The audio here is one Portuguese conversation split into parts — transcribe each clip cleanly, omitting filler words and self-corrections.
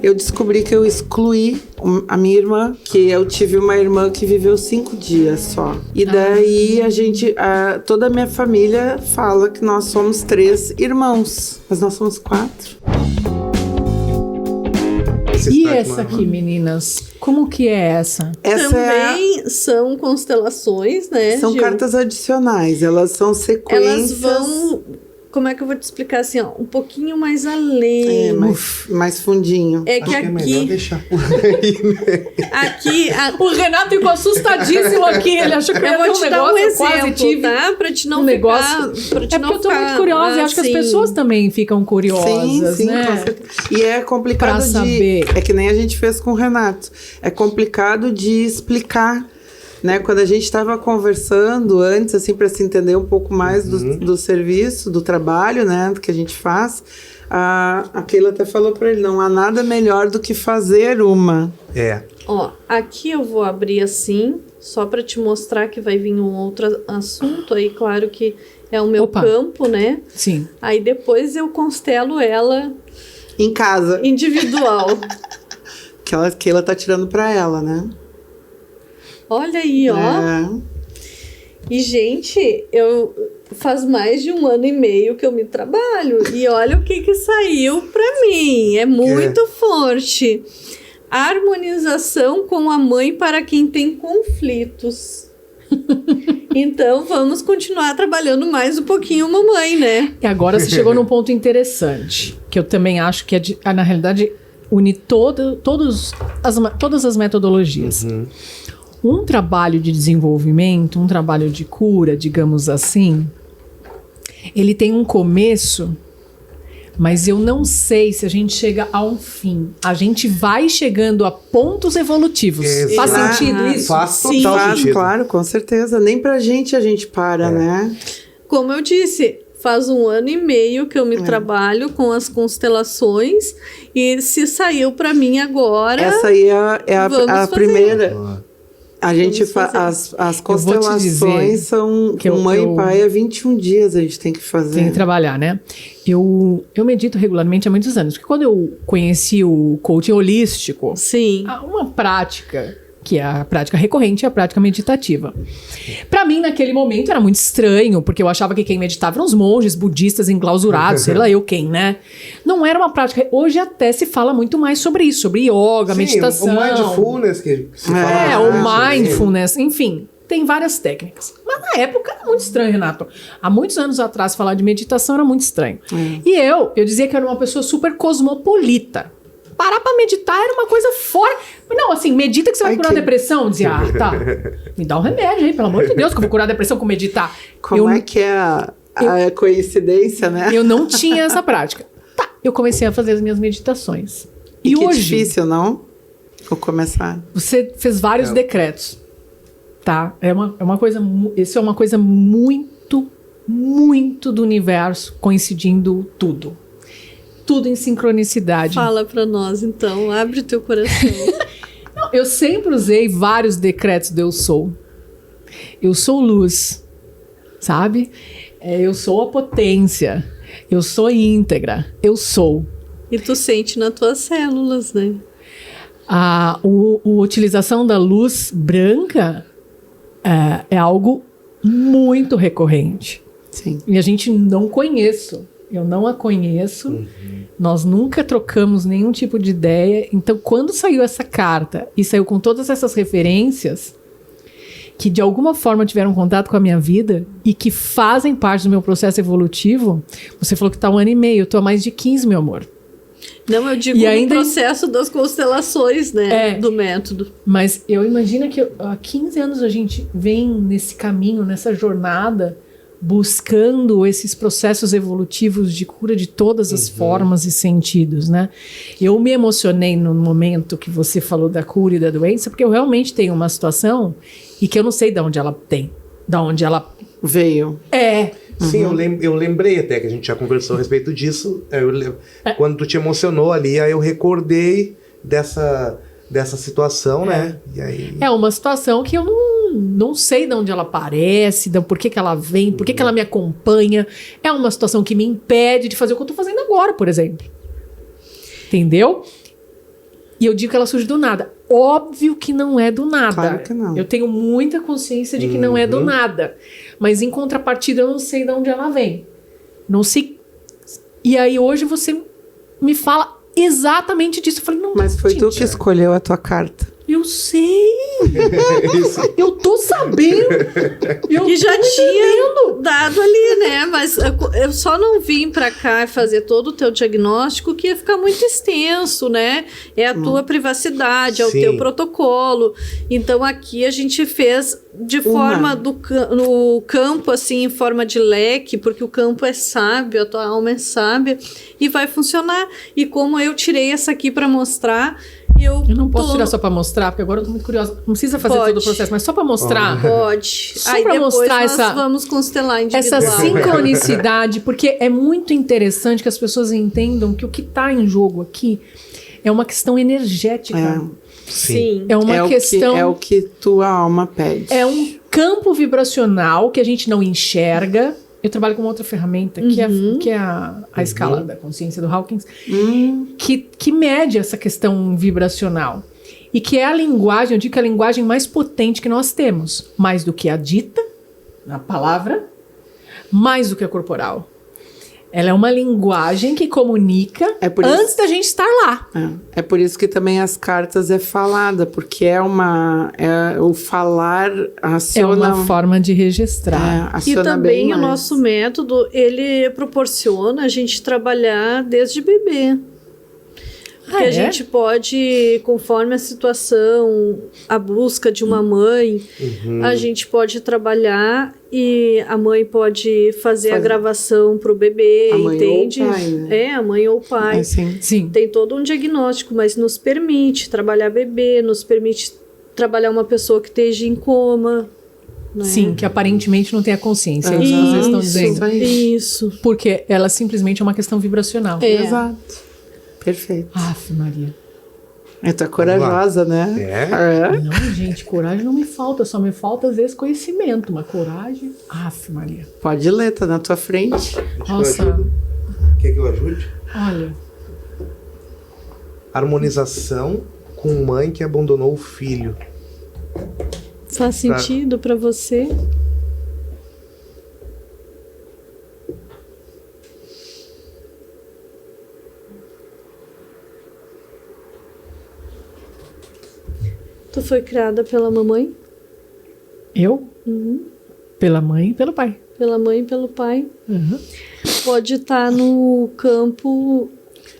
eu descobri que eu excluí a minha irmã, que eu tive uma irmã que viveu 5 dias só. E daí toda a minha família fala que nós somos 3 irmãos, mas nós somos 4. E essa aqui, meninas? Como que é essa? Também são constelações, né? São cartas adicionais, elas são sequências. Elas vão... Como é que eu vou te explicar assim, ó? Um pouquinho mais além. Mais fundinho. É que Acho aqui... que é melhor deixar por aí, né? Aqui... O Renato ficou assustadíssimo aqui. Ele achou que eu vou te dar um exemplo, tive tá? Pra te não negócio. Pra te é não porque eu tô muito curiosa e acho que as pessoas também ficam curiosas, sim, né? Com certeza. E é complicado pra saber. É que nem a gente fez com o Renato. É complicado de explicar. Né, quando a gente estava conversando antes, assim, para se entender um pouco mais do serviço, do trabalho, né, do que a gente faz, a Keila até falou para ele, não há nada melhor do que fazer uma. Ó, aqui eu vou abrir assim, só para te mostrar que vai vir um outro assunto, aí claro que é o meu campo, né? Sim. Aí depois eu constelo ela... Em casa. Individual. Que a Keila tá tirando para ela, né? Olha aí, ó. E, gente, faz mais de 1 ano e meio que eu me trabalho. E olha o que saiu pra mim. É muito forte. Harmonização com a mãe para quem tem conflitos. Então, vamos continuar trabalhando mais um pouquinho mamãe, né? E agora você chegou num ponto interessante, que eu também acho que na realidade, une todas as metodologias. Um trabalho de desenvolvimento, um trabalho de cura, digamos assim, ele tem um começo, mas eu não sei se a gente chega a um fim. A gente vai chegando a pontos evolutivos. Faz sentido isso? Faz total sentido. Claro, com certeza. Nem pra gente a gente para, né? Como eu disse... Faz 1 ano e meio que eu me trabalho com as constelações e se saiu pra mim agora... Essa aí é a primeira... A gente as constelações são com mãe e pai há 21 dias a gente tem que fazer. Tem que trabalhar, né? Eu medito regularmente há muitos anos. Porque quando eu conheci o coaching holístico, sim, há uma prática, que é a prática recorrente, é a prática meditativa. Pra mim, naquele momento, era muito estranho, porque eu achava que quem meditava eram os monges budistas enclausurados, sei lá eu quem, né? Não era uma prática... Hoje até se fala muito mais sobre isso, sobre yoga, meditação. O mindfulness que se fala. O mindfulness, enfim. Tem várias técnicas. Mas na época era muito estranho, Renato. Há muitos anos atrás, falar de meditação era muito estranho. E eu dizia que era uma pessoa super cosmopolita. Parar pra meditar era uma coisa fora... Não, assim, medita que você vai curar a depressão. Eu dizia, tá, me dá um remédio aí, pelo amor de Deus, que eu vou curar a depressão com meditar. Como é que é a coincidência, né? Eu não tinha essa prática. Tá, eu comecei a fazer as minhas meditações. E que hoje... difícil, não? Vou começar. Você fez vários decretos, tá? Isso é uma coisa muito, muito do universo coincidindo tudo. Tudo em sincronicidade. Fala pra nós, então. Abre o teu coração. Não, eu sempre usei vários decretos do eu sou. Eu sou luz, sabe? Eu sou a potência. Eu sou íntegra. Eu sou. E tu sente nas tuas células, né? A utilização da luz branca é algo muito recorrente. Sim. E a gente não conhece. Eu não a conheço, nós nunca trocamos nenhum tipo de ideia. Então, quando saiu essa carta e saiu com todas essas referências que de alguma forma tiveram contato com a minha vida e que fazem parte do meu processo evolutivo, você falou que está 1 ano e meio, eu estou há mais de 15, meu amor. Não, eu digo no processo das constelações, né, do método. Mas eu imagino que há 15 anos a gente vem nesse caminho, nessa jornada, buscando esses processos evolutivos de cura de todas as formas e sentidos, né? Eu me emocionei no momento que você falou da cura e da doença, porque eu realmente tenho uma situação e que eu não sei de onde ela veio. Sim, eu lembrei até que a gente já conversou a respeito disso. Quando tu te emocionou ali, aí eu recordei dessa situação, né? E aí... É uma situação que eu não sei de onde ela aparece, por que ela vem, por que ela me acompanha. É uma situação que me impede de fazer o que eu tô fazendo agora, por exemplo. Entendeu? E eu digo que ela surge do nada. Óbvio que não é do nada. Claro que não. Eu tenho muita consciência de que não é do nada. Mas em contrapartida, eu não sei de onde ela vem. Não sei. E aí hoje você me fala exatamente disso. Eu falei, não, Mas foi tu que escolheu a tua carta. eu sei. Eu tô sabendo. E já tinha dado ali, né? Mas eu só não vim pra cá fazer todo o teu diagnóstico, que ia ficar muito extenso, né? É a tua privacidade, é o Sim. teu protocolo. Então aqui a gente fez de forma no campo, assim, em forma de leque, porque o campo é sábio, a tua alma é sábia, e vai funcionar. E como eu tirei essa aqui pra mostrar, eu não posso tirar só pra mostrar, porque agora eu tô muito curiosa. Não precisa fazer todo o processo, mas só pra mostrar. Pode. Só Aí pra depois mostrar nós essa- vamos constelar individual. Essa sincronicidade, porque é muito interessante que as pessoas entendam que o que tá em jogo aqui é uma questão energética. Sim. É uma É questão. o que tua alma pede. É um campo vibracional que a gente não enxerga. Eu trabalho com uma outra ferramenta, que é a escala da consciência do Hawkins, que mede essa questão vibracional. E que é a linguagem, eu digo que é a linguagem mais potente que nós temos. Mais do que a dita, a palavra, mais do que a corporal. Ela é uma linguagem que comunica É por isso- antes da gente estar lá. É por isso que também as cartas é falada, porque o falar É aciona... uma forma de registrar. E aciona também bem o mais. nosso método, ele proporciona a gente trabalhar desde bebê. Porque a gente pode, conforme a situação, a busca de uma mãe, a gente pode trabalhar e a mãe pode fazer a gravação pro bebê, A mãe entende? ou o pai, né? É, a mãe ou o pai. Assim, Sim. Tem todo um diagnóstico, mas nos permite trabalhar bebê, nos permite trabalhar uma pessoa que esteja em coma. Né? Sim, que aparentemente não tem a consciência. É isso que vocês estão dizendo. Isso. Porque ela simplesmente é uma questão vibracional. É. Exato. Perfeito. Aff, Maria. Tu é corajosa, né? É? Não, gente, coragem não me falta. Só me falta, às vezes, conhecimento. Mas coragem... Aff, Maria. Pode ler, tá na tua frente. Nossa, Quer que eu ajude? olha... Harmonização com mãe que abandonou o filho. Faz sentido pra você? Tu foi criada pela mamãe? Eu? Pela mãe e pelo pai. Pela mãe e pelo pai? Uhum. Pode estar no campo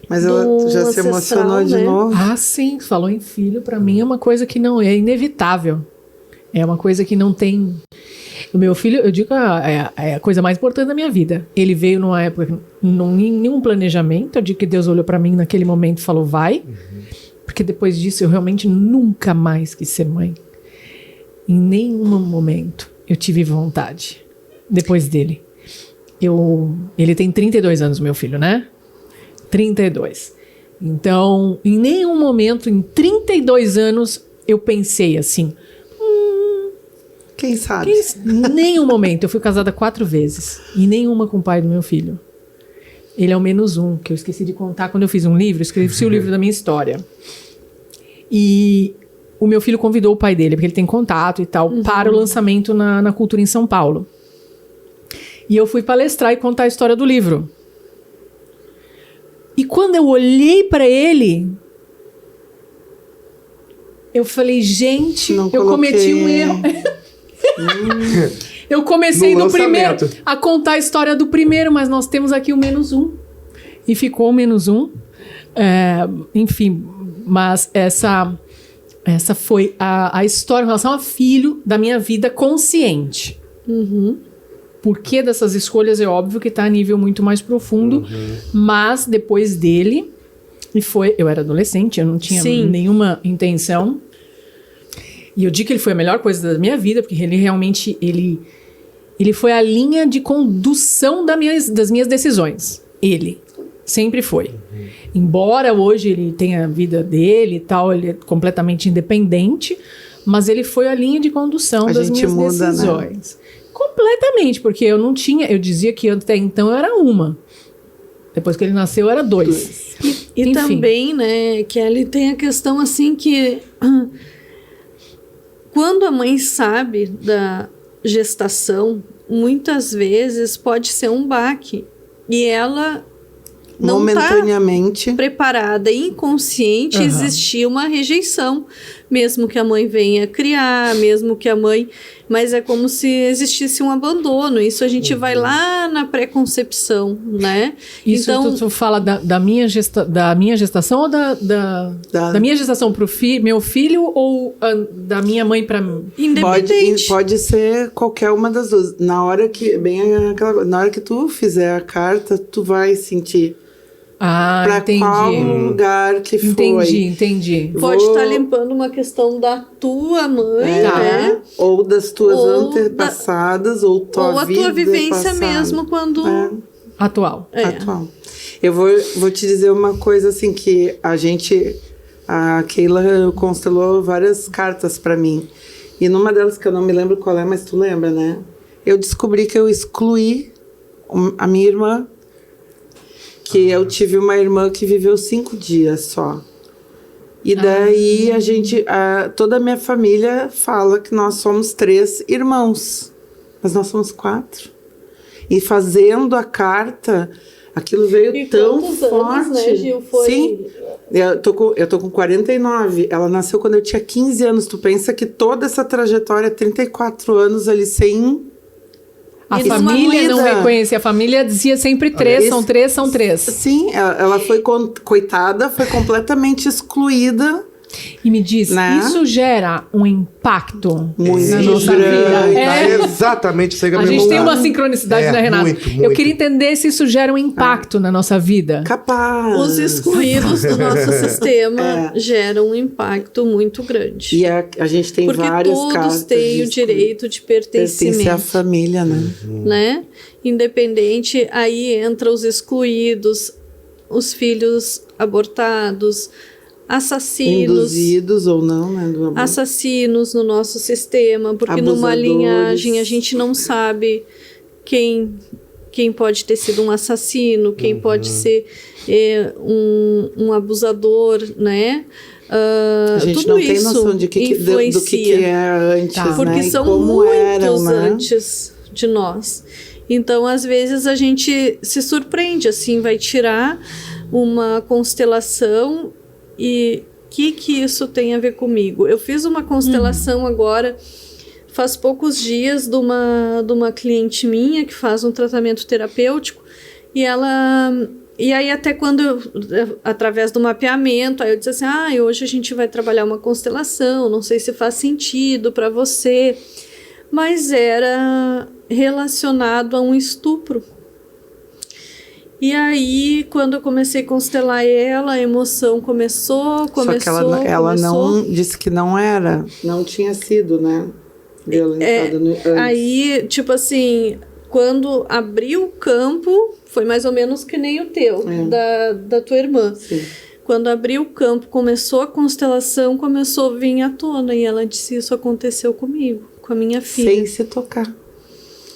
Mas ela do já se ancestral, emocionou de né? novo. Ah, sim. Falou em filho, pra mim é uma coisa que não... É inevitável. É uma coisa que não tem... O meu filho, eu digo, é a coisa mais importante da minha vida. Ele veio numa época, nenhum planejamento. Eu digo que Deus olhou pra mim naquele momento e falou, vai. Porque depois disso eu realmente nunca mais quis ser mãe. Em nenhum momento eu tive vontade. Depois dele. Ele tem 32 anos, meu filho, né? 32. Então, em nenhum momento, em 32 anos, eu pensei assim... Quem sabe? Nenhum momento. Eu fui casada 4 vezes. E nenhuma com o pai do meu filho. Ele é o -1, que eu esqueci de contar quando eu fiz um livro. Eu escrevi o livro da minha história. E o meu filho convidou o pai dele, porque ele tem contato e tal, para o lançamento na Cultura em São Paulo. E eu fui palestrar e contar a história do livro. E quando eu olhei para ele, eu falei, gente, Não eu cometi um coloquei. erro. Eu comecei No no primeiro lançamento. a contar a história do primeiro, mas nós temos aqui o -1. E ficou o -1. Enfim, mas essa foi a história em relação a filho da minha vida consciente. Por que dessas escolhas é óbvio que está a nível muito mais profundo, mas depois dele, eu era adolescente, eu não tinha Sim. nenhuma intenção. E eu digo que ele foi a melhor coisa da minha vida, porque ele realmente, ele foi a linha de condução das minhas decisões. Ele sempre foi. Embora hoje ele tenha a vida dele e tal, ele é completamente independente, mas ele foi a linha de condução A das gente minhas muda, decisões. Completamente, porque eu não tinha, eu dizia que até então eu era uma. Depois que ele nasceu, era 2. E Enfim. também, né, Kelly, tem a questão assim que quando a mãe sabe da gestação, muitas vezes pode ser um baque. E ela não momentaneamente está preparada, inconsciente, existir uma rejeição. Mesmo que a mãe venha criar, mesmo que a mãe... Mas é como se existisse um abandono. Isso a gente vai lá na pré-concepção, né? Isso então, tu fala da minha gestação ou da minha gestação para meu filho ou da minha mãe para mim? independente. Pode ser qualquer uma das duas. Na hora que tu fizer a carta, tu vai sentir pra Entendi. qual lugar que foi. Entendi. Pode estar limpando uma questão da tua mãe, né? Ou das tuas Ou antepassadas, ou tua Ou a vida tua vivência passada. mesmo quando... Atual. Atual. Eu vou te dizer uma coisa assim que a Keila constelou várias cartas pra mim. E numa delas, que eu não me lembro qual é, mas tu lembra, né? Eu descobri que eu excluí a minha irmã, que eu tive uma irmã que viveu 5 dias só. E daí toda a minha família fala que nós somos 3 irmãos, mas nós somos 4. E fazendo a carta, aquilo veio E tão quantos forte. anos, né, Gil? Foi... Sim, eu tô com 49. Ela nasceu quando eu tinha 15 anos. Tu pensa que toda essa trajetória, 34 anos ali sem... A E família não excluída. reconhecia. A família dizia sempre 3, são 3, são 3. Sim, ela foi coitada, foi completamente excluída. E me diz, Né? isso gera um impacto Muito na nossa grande. vida? É exatamente isso aí que eu A ia gente tem perguntar. uma sincronicidade, né, Renata? Muito, muito. Eu queria entender se isso gera um impacto na nossa vida. Capaz. Os excluídos do nosso sistema geram um impacto muito grande. E a gente tem Porque várias todos cartas têm o de direito de pertencer à pertencimento, família, né? né? Independente, aí entra os excluídos, os filhos abortados, assassinos, Induzidos ou não, né? Do aborto. assassinos no nosso sistema, porque numa Abusadores. linhagem a gente não sabe quem pode ter sido um assassino, quem pode ser um abusador, né? A gente tudo não tem isso noção do que influencia. é antes, né? Porque E são como muitos eram, né? antes de nós. Então, às vezes, a gente se surpreende, assim, vai tirar uma constelação e o que isso tem a ver comigo? Eu fiz uma constelação agora, faz poucos dias, de uma cliente minha que faz um tratamento terapêutico e aí até quando através do mapeamento, aí eu disse assim, hoje a gente vai trabalhar uma constelação, não sei se faz sentido para você, mas era relacionado a um estupro. E aí, quando eu comecei a constelar ela, a emoção começou. Só que ela não disse que não tinha sido, né? Violentada antes. Aí, tipo assim, quando abriu o campo, foi mais ou menos que nem o teu, da tua irmã. Sim. Quando abriu o campo, começou a constelação, começou a vir à tona. E ela disse, isso aconteceu comigo, com a minha filha. Sem se tocar.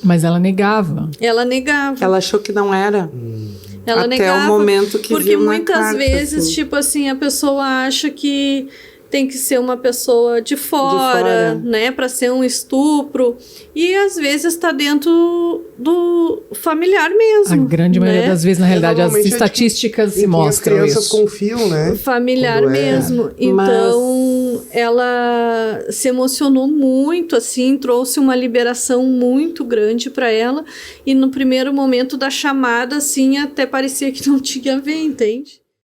Mas ela negava. Ela negava. Ela achou que não era. Ela Até negava, o momento que porque viu na muitas carta, vezes, assim. tipo assim, a pessoa acha que tem que ser uma pessoa de fora, né, para ser um estupro, e às vezes está dentro do familiar mesmo. A grande maioria né? das vezes, na realidade, as Normalmente estatísticas se Em quem mostram as crianças isso. confiam, né? Familiar Quando mesmo. Então, ela se emocionou muito, assim, trouxe uma liberação muito grande para ela, e no primeiro momento da chamada, assim, até parecia que não tinha a ver, entende?